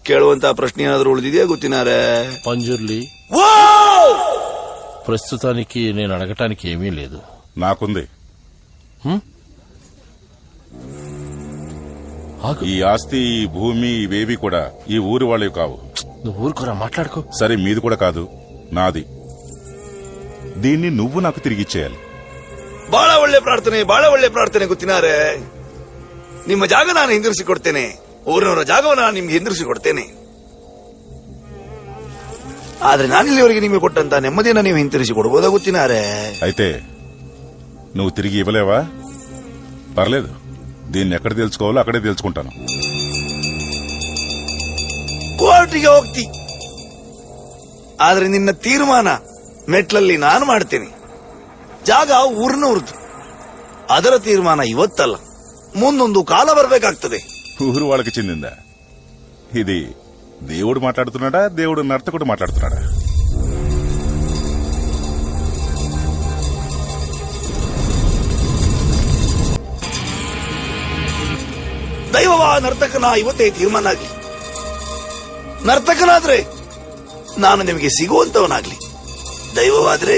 ಕೇಳುವಂತ ప్రశ్న ఏనాದರೂ ఉಳಿదిదೆయా గుత్తినారే? పంజుర్లి, ప్రస్తుతానికి నేను అడగటానికి ఏమీ లేదు. నాకుంది. ఈ ఆస్తి, ఈ భూమి, ఇవేవి కూడా ఈ ఊరి వాళ్ళవి కావు. నువ్వు ఊరుకోరా, మాట్లాడుకో. సరే, మీది కూడా కాదు, నాది. దీన్ని నువ్వు నాకు తిరిగిచ్చేయాలి. ಬಹಳ ಒಳ್ಳೆ ಪ್ರಾರ್ಥನೆ ಗೊತ್ತಿನಾರೆ. ನಿಮ್ಮ ಜಾಗ ನಾನು ಹಿಂದಿರಿಸಿಕೊಡ್ತೇನೆ. ಊರಿನವರ ಜಾಗವನ್ನು ನಾನು ನಿಮ್ಗೆ ಹಿಂದಿರಿಸಿಕೊಡ್ತೇನೆ. ಆದ್ರೆ ನಾನಿಲ್ಲಿವರೆಗೆ ನಿಮಗೆ ಕೊಟ್ಟಂತ ನೆಮ್ಮದಿಯನ್ನು ನೀವು ಹಿಂತಿರಿಸಿ ಕೊಡಬಹುದಾ ಗೊತ್ತಿನಾರೆ? అయితే నువ్వు తిరిగి ఇవ్వలేవా? పర్లేదు, దీన్ని ఎక్కడ తెలుసుకోవాలో అక్కడే తెలుసుకుంటాను. ಕೋರ್ಟಿಗೆ ಹೋಗ್ತಿ, ಆದ್ರೆ ನಿನ್ನ ತೀರ್ಮಾನ ಮೆಟ್ಲಲ್ಲಿ ನಾನು ಮಾಡ್ತೇನೆ. ಜಾಗ ಊರಿನವ್ರದ್ದು. ಅದರ ತೀರ್ಮಾನ ಇವತ್ತಲ್ಲ, ముందొంದು కాల బరಬೇಕಾಗ್ತದೆ. ఊరు వాళ్ళకి చెందిందా? ఇది దేవుడు మాట్లాడుతున్నాడా, దేవుడు నర్తకుడు మాట్లాడుతున్నాడా? ದೈವವ ನರ್ತಕನ ಇವತ್ತೇ ತೀರ್ಮಾನ ಆಗ್ಲಿ. ನರ್ತಕನಾದ್ರೆ ನಾನು ನಿಮಗೆ ಸಿಗುವಂತವನಾಗ್ಲಿ. ದೈವವಾದ್ರೆ